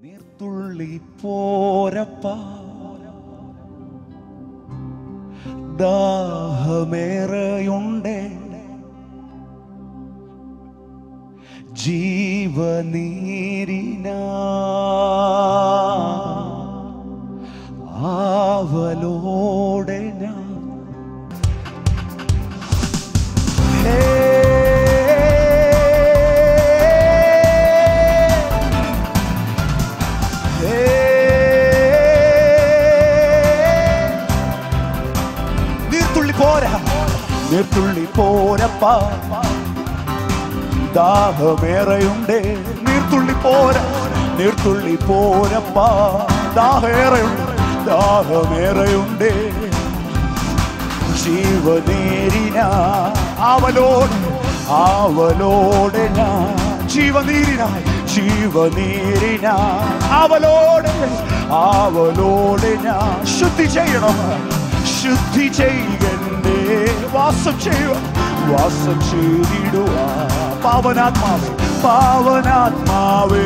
നീർത്തുള്ളി പോരപ്പ ദാഹമേറെയുണ്ടേ ജീവനീരിനാ ആവലോടെ ഞാൻ നീർത്തുള്ളി പോരപ്പാ ദാഹമേറെയുണ്ടേ നീർത്തുള്ളി പോരപ്പാ ദാഹമേറെയുണ്ടേ ജീവനീരിന ആവലോടെ ഞാൻ ജീവനീരിന ആവലോടെ ഞാൻ ശുദ്ധി ചെയ്യണ്ടേ വാസം ചെയ്തിടുവാ പാവനാത്മാവേ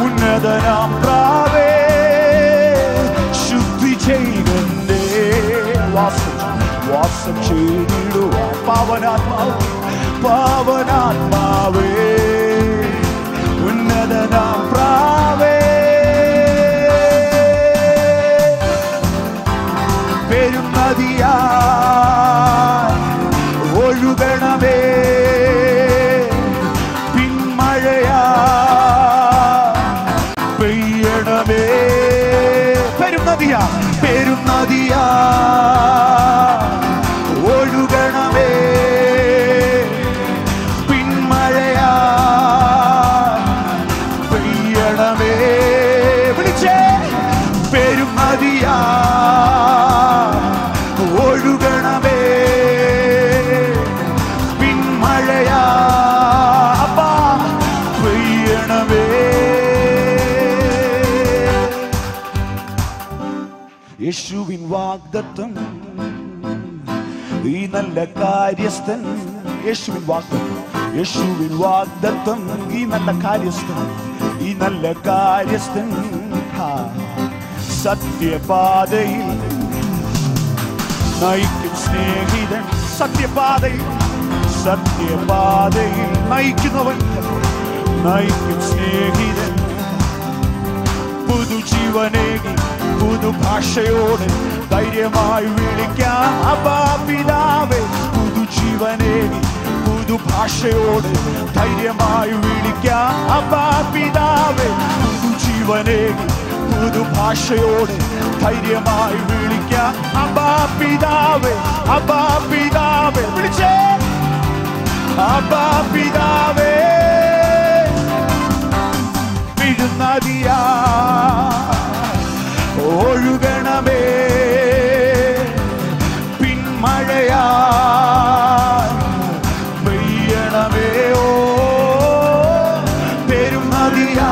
ഉന്നതനാം പ്രാവേ ശുദ്ധി ചെയ്യണ്ടേ വാസം ചെയ്തിടുവാ പാവനാത്മാവേ ഉന്നതനാം പ്രാവേ പെരുന്നതിയാ ഒഴുകണമേ പിന്മഴയാ പെയ്യണമേ പെരുന്നതിയാ ഒഴുകണമേ പിന്മഴയാ പെയ്യണമേ വിളിച്ചേ പെരുന്നതിയാ ഒഴുകണമേ പിന്മഴയാ അപ്പാ പെയ്യണമേ യേശുവിൻ വാഗ്ദത്തം ഈ നല്ല കാര്യസ്ഥൻ യേശുവിൻ വാഗ്ദത്തം ഈ നല്ല കാര്യസ്ഥൻ സത്യപാതയിൽ നയിക്കും സ്നേഹിതൻ സത്യപാതയിൽ നയിക്കുന്നവൻ നയിക്കും സ്നേഹിതൻ പുതുജീവനേകി പുതുഭാഷയോടെ ധൈര്യമായി വിളിക്കാം അപ്പാ പിതാവേ പുതുജീവനേകി പുതുഭാഷയോടെ ധൈര്യമായി വിളിക്കാം അപ്പാ പിതാവേ പുതുജീവനേകി പുതുഭാഷയോടെ ധൈര്യമായി വിളിക്കാം അപ്പാ പിതാവേ വിളിച്ചേ അപ്പാ പിതാവേ വിഴുന്നതിയാ ഒഴുകണമേ പിന്മഴയാ പെയ്യണമേ ഓ പെരുന്നതിയാ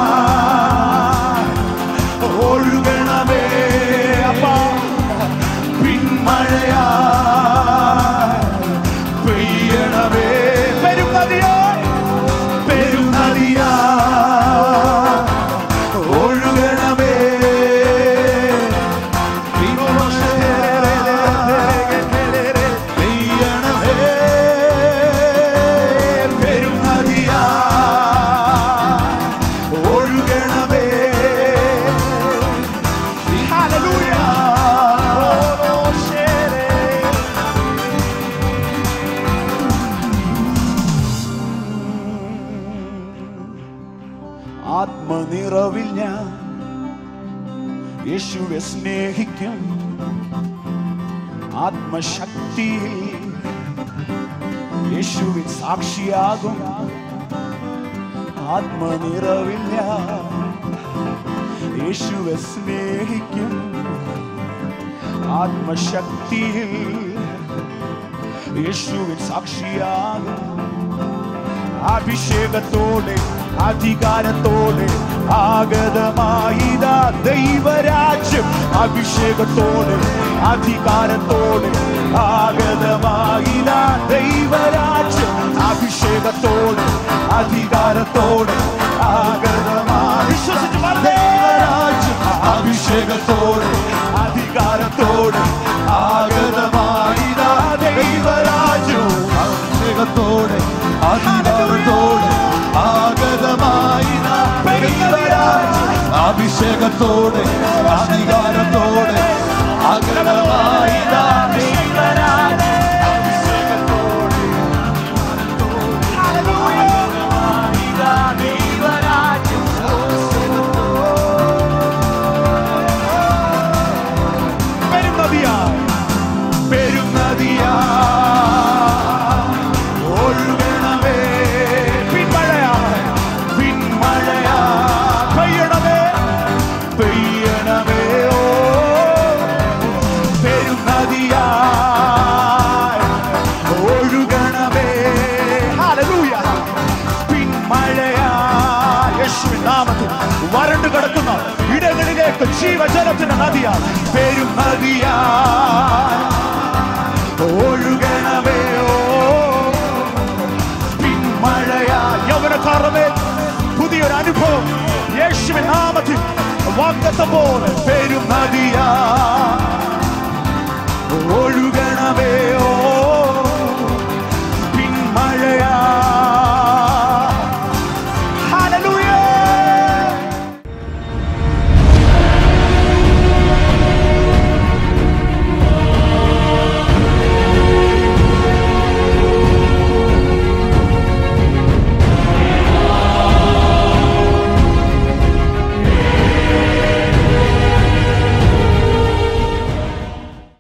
ഒഴുകണമേ അപ്പാ പിന്മഴയാ പെയ്യണമേ പെരുന്നതിയാ ഒഴുകണമേ ആത്മനിറവിൽ ഞാൻ യേശുവെ സ്നേഹിക്കും ആത്മശക്തിയിൽ യേശുവിൻ സാക്ഷിയാകും ആത്മനിറവിൽ ഞാൻ യേശുവെ സ്നേഹിക്കും ആത്മശക്തിയിൽ യേശുവിൻ സാക്ഷിയാകും അഭിഷേകത്തോടെ അധികാരത്തോടെ ആഗതമായിതാ ദൈവരാജ്യം അഭിഷേകത്തോടെ അധികാരത്തോടെ ആഗതമായില്ല ദൈവരാജ്യം. അഭിഷേകത്തോടെ അധികാരത്തോടെ ആഗതമായി വിശ്വസിച്ച് ദൈവരാജ്യം. അഭിഷേകത്തോടെ അധികാരത്തോടെ ആഗതമായില്ല ദൈവരാജ്യം. അഭിഷേകത്തോടെ അധികാരത്തോടെ ആഗതമായില്ല ദൈവരാജ്യം. അഭിഷേകത്തോടെ അധികാരത്തോടെ ആഗതമായില്ല ദൈവരാജ്യം. വരണ്ടു കിടക്കുന്ന ഇടങ്ങളിലേക്ക് ജീവജലത്തിന്റെ നദിയാൽ പെരും നദിയാൽ ഒഴുകണമേ. പിന്മഴയാ യൗവനക്കാരമേ പുതിയൊരു അനുഭവം യേശുവിൻ നാമത്തിൽ വാഗ്ദത്തം പോലെ പെരും നദിയാൽ